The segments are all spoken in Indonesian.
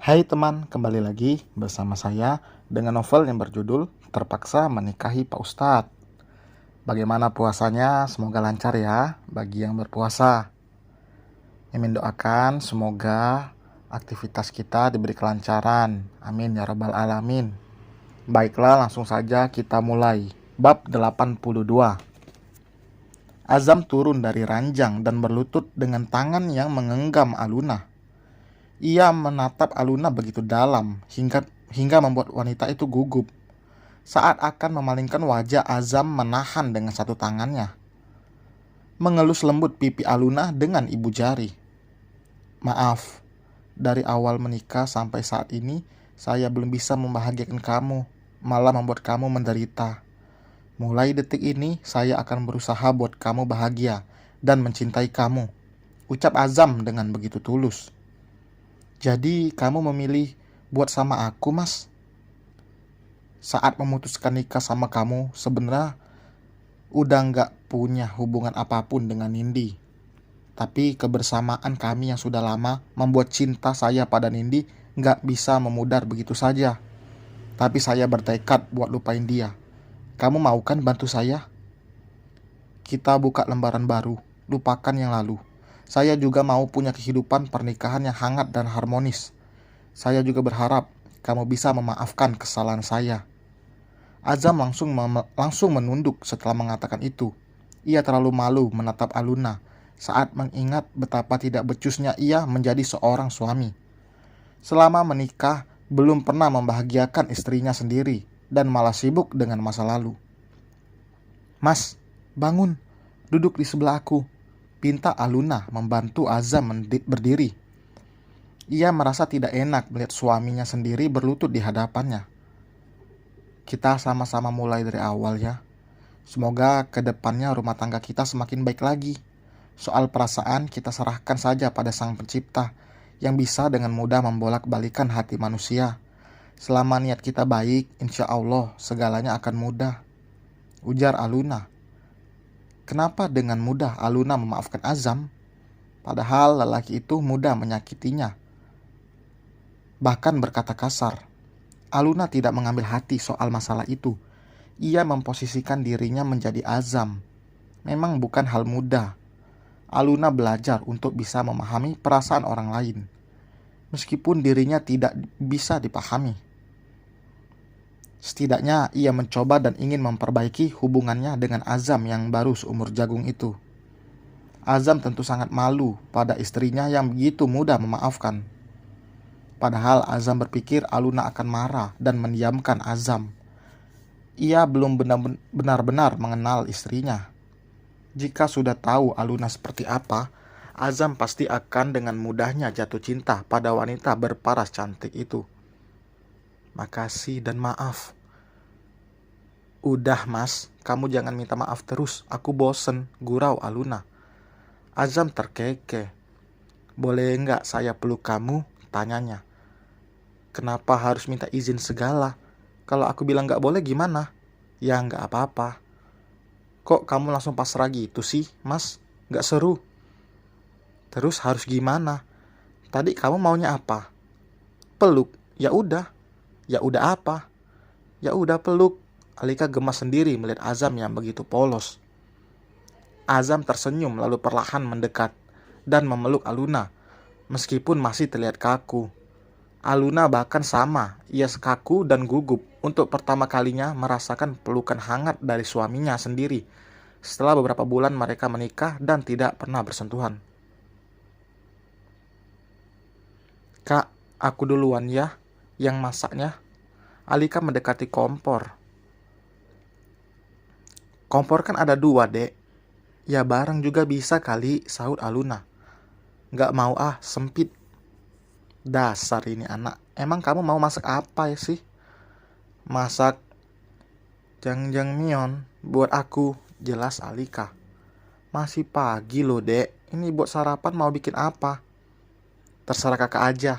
Hai teman, kembali lagi bersama saya dengan novel yang berjudul Terpaksa Menikahi Pak Ustadz. Bagaimana puasanya? Semoga lancar ya bagi yang berpuasa. Mimin doakan semoga aktivitas kita diberi kelancaran. Amin ya rabbal alamin. Baiklah, langsung saja kita mulai. Bab 82. Azam turun dari ranjang dan berlutut dengan tangan yang menggenggam Aluna. Ia menatap Aluna begitu dalam hingga membuat wanita itu gugup. Saat akan memalingkan wajah, Azam menahan dengan satu tangannya, mengelus lembut pipi Aluna dengan ibu jari. Maaf, dari awal menikah sampai saat ini saya belum bisa membahagiakan kamu, malah membuat kamu menderita. Mulai detik ini saya akan berusaha buat kamu bahagia dan mencintai kamu, ucap Azam dengan begitu tulus. Jadi kamu memilih buat sama aku, Mas? Saat memutuskan nikah sama kamu, sebenarnya udah nggak punya hubungan apapun dengan Nindi. Tapi kebersamaan kami yang sudah lama membuat cinta saya pada Nindi nggak bisa memudar begitu saja. Tapi saya bertekad buat lupain dia. Kamu mau kan bantu saya? Kita buka lembaran baru, lupakan yang lalu. Saya juga mau punya kehidupan pernikahan yang hangat dan harmonis. Saya juga berharap kamu bisa memaafkan kesalahan saya. Azam langsung menunduk setelah mengatakan itu. Ia terlalu malu menatap Aluna saat mengingat betapa tidak becusnya ia menjadi seorang suami. Selama menikah, belum pernah membahagiakan istrinya sendiri dan malah sibuk dengan masa lalu. Mas, bangun, duduk di sebelah aku, pinta Aluna membantu Azam berdiri. Ia merasa tidak enak melihat suaminya sendiri berlutut di hadapannya. Kita sama-sama mulai dari awal ya. Semoga ke depannya rumah tangga kita semakin baik lagi. Soal perasaan kita serahkan saja pada Sang Pencipta yang bisa dengan mudah membolak-balikan hati manusia. Selama niat kita baik, insya Allah segalanya akan mudah, ujar Aluna. Kenapa dengan mudah Aluna memaafkan Azam? Padahal lelaki itu mudah menyakitinya, bahkan berkata kasar. Aluna tidak mengambil hati soal masalah itu. Ia memposisikan dirinya menjadi Azam. Memang bukan hal mudah. Aluna belajar untuk bisa memahami perasaan orang lain, meskipun dirinya tidak bisa dipahami. Setidaknya ia mencoba dan ingin memperbaiki hubungannya dengan Azam yang baru seumur jagung itu. Azam tentu sangat malu pada istrinya yang begitu mudah memaafkan. Padahal Azam berpikir Aluna akan marah dan mendiamkan Azam. Ia belum benar-benar mengenal istrinya. Jika sudah tahu Aluna seperti apa, Azam pasti akan dengan mudahnya jatuh cinta pada wanita berparas cantik itu. Makasih dan maaf. Udah mas, kamu jangan minta maaf terus, aku bosen, gurau Aluna. Azam terkekeh. Boleh nggak saya peluk kamu? Tanyanya. Kenapa harus minta izin segala? Kalau aku bilang nggak boleh gimana? Ya nggak apa-apa. Kok kamu langsung pasrah gitu sih, mas? Nggak seru. Terus harus gimana? Tadi kamu maunya apa? Peluk. Ya udah. Ya udah apa? Ya udah peluk. Alika gemas sendiri melihat Azam yang begitu polos. Azam tersenyum lalu perlahan mendekat dan memeluk Aluna, meskipun masih terlihat kaku. Aluna bahkan sama, ia kaku dan gugup untuk pertama kalinya merasakan pelukan hangat dari suaminya sendiri setelah beberapa bulan mereka menikah dan tidak pernah bersentuhan. Kak, aku duluan ya yang masaknya. Alika mendekati kompor. Kompor kan ada 2, dek. Ya bareng juga bisa kali, sahut Aluna. Gak mau ah, sempit. Dasar ini anak. Emang kamu mau masak apa ya sih? Masak jang-jang-mion buat aku, jelas Alika. Masih pagi loh, dek. Ini buat sarapan mau bikin apa? Terserah kakak aja.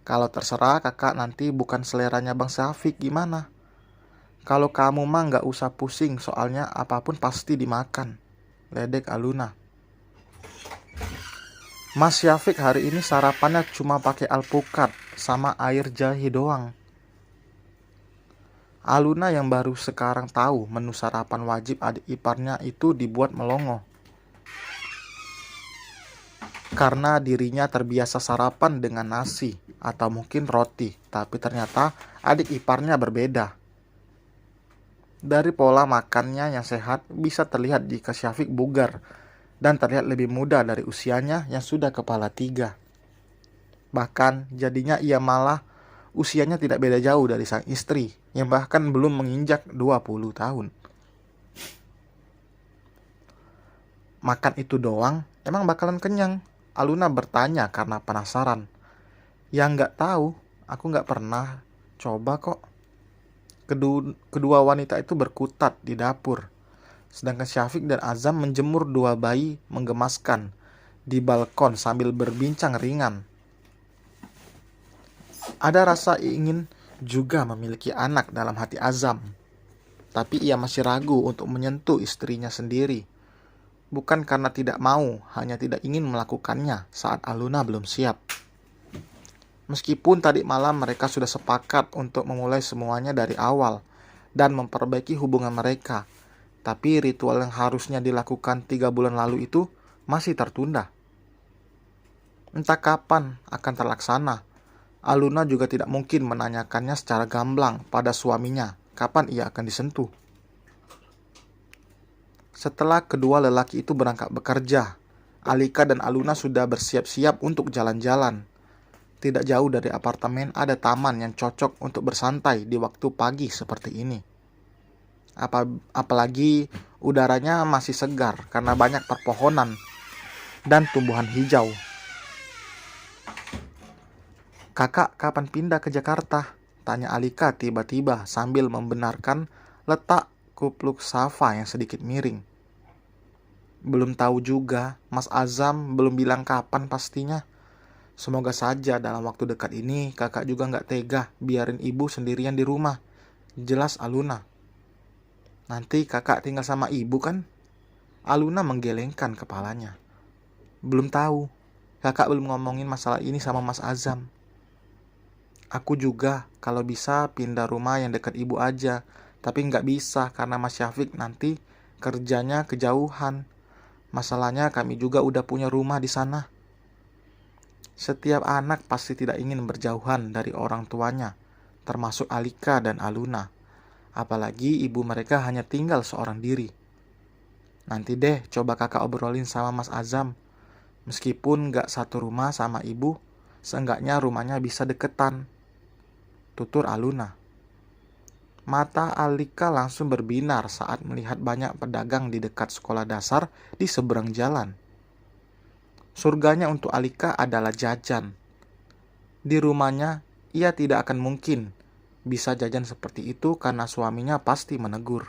Kalau terserah kakak nanti bukan seleranya Bang Syafiq gimana? Kalau kamu mah gak usah pusing, soalnya apapun pasti dimakan, ledek Aluna. Mas Syafiq hari ini sarapannya cuma pakai alpukat sama air jahe doang. Aluna yang baru sekarang tahu menu sarapan wajib adik iparnya itu dibuat melongo. Karena dirinya terbiasa sarapan dengan nasi atau mungkin roti, tapi ternyata adik iparnya berbeda. Dari pola makannya yang sehat bisa terlihat jika Syafiq bugar dan terlihat lebih muda dari usianya yang sudah kepala 3. Bahkan jadinya ia malah usianya tidak beda jauh dari sang istri yang bahkan belum menginjak 20 tahun. Makan itu doang, emang bakalan kenyang? Aluna bertanya karena penasaran. Ya nggak tahu, aku nggak pernah coba kok. Kedua wanita itu berkutat di dapur. Sedangkan Syafiq dan Azam menjemur 2 bayi menggemaskan di balkon sambil berbincang ringan. Ada rasa ingin juga memiliki anak dalam hati Azam. Tapi ia masih ragu untuk menyentuh istrinya sendiri. Bukan karena tidak mau, hanya tidak ingin melakukannya saat Aluna belum siap. Meskipun tadi malam mereka sudah sepakat untuk memulai semuanya dari awal dan memperbaiki hubungan mereka, tapi ritual yang harusnya dilakukan 3 bulan lalu itu masih tertunda. Entah kapan akan terlaksana. Aluna juga tidak mungkin menanyakannya secara gamblang pada suaminya kapan ia akan disentuh. Setelah kedua lelaki itu berangkat bekerja, Alika dan Aluna sudah bersiap-siap untuk jalan-jalan. Tidak jauh dari apartemen ada taman yang cocok untuk bersantai di waktu pagi seperti ini. Apalagi udaranya masih segar karena banyak perpohonan dan tumbuhan hijau. "Kakak kapan pindah ke Jakarta?" tanya Alika tiba-tiba sambil membenarkan letak kupluk Safa yang sedikit miring. "Belum tahu juga, Mas Azam belum bilang kapan pastinya. Semoga saja dalam waktu dekat ini kakak juga nggak tega biarin ibu sendirian di rumah," jelas Aluna. "Nanti kakak tinggal sama ibu kan?" Aluna menggelengkan kepalanya. "Belum tahu, kakak belum ngomongin masalah ini sama Mas Azam." "Aku juga kalau bisa pindah rumah yang dekat ibu aja, tapi nggak bisa karena Mas Syafiq nanti kerjanya kejauhan. Masalahnya kami juga udah punya rumah di sana." Setiap anak pasti tidak ingin berjauhan dari orang tuanya, termasuk Alika dan Aluna. Apalagi ibu mereka hanya tinggal seorang diri. "Nanti deh coba kakak obrolin sama Mas Azam. Meskipun gak satu rumah sama ibu, seenggaknya rumahnya bisa deketan," tutur Aluna. Mata Alika langsung berbinar saat melihat banyak pedagang di dekat sekolah dasar di seberang jalan. Surganya untuk Alika adalah jajan. Di rumahnya, ia tidak akan mungkin bisa jajan seperti itu karena suaminya pasti menegur.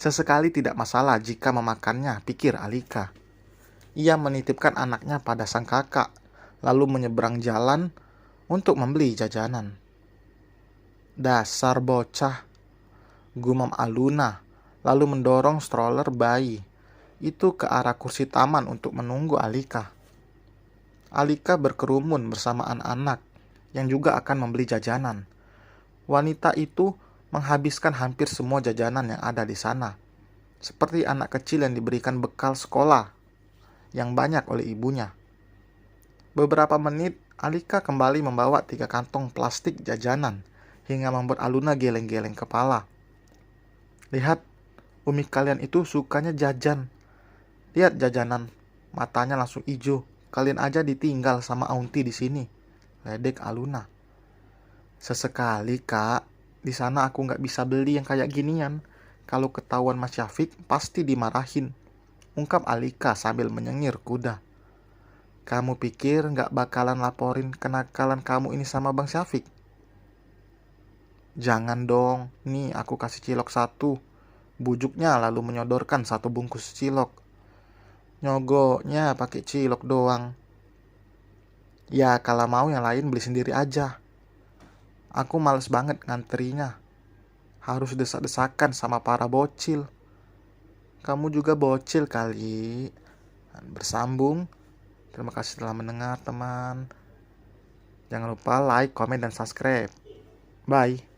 Sesekali tidak masalah jika memakannya, pikir Alika. Ia menitipkan anaknya pada sang kakak, lalu menyeberang jalan untuk membeli jajanan. "Dasar bocah," gumam Aluna, lalu mendorong stroller bayi itu ke arah kursi taman untuk menunggu Alika. Alika berkerumun bersama anak-anak yang juga akan membeli jajanan. Wanita itu menghabiskan hampir semua jajanan yang ada di sana, seperti anak kecil yang diberikan bekal sekolah yang banyak oleh ibunya. Beberapa menit, Alika kembali membawa 3 kantong plastik jajanan hingga membuat Aluna geleng-geleng kepala. "Lihat, umi kalian itu sukanya jajan. Lihat jajanan, matanya langsung hijau. Kalian aja ditinggal sama aunty di sini," ledek Aluna. "Sesekali kak, di sana aku nggak bisa beli yang kayak ginian. Kalau ketahuan Mas Syafiq pasti dimarahin," ungkap Alika sambil menyengir kuda. "Kamu pikir nggak bakalan laporin kenakalan kamu ini sama Bang Syafiq?" "Jangan dong, nih aku kasih cilok 1, bujuknya lalu menyodorkan 1 bungkus cilok. "Nyogoknya pakai cilok doang." "Ya kalau mau yang lain beli sendiri aja. Aku males banget nganterinya. Harus desak-desakan sama para bocil." "Kamu juga bocil kali," bersambung. Terima kasih telah mendengar teman. Jangan lupa like, komen, dan subscribe. Bye.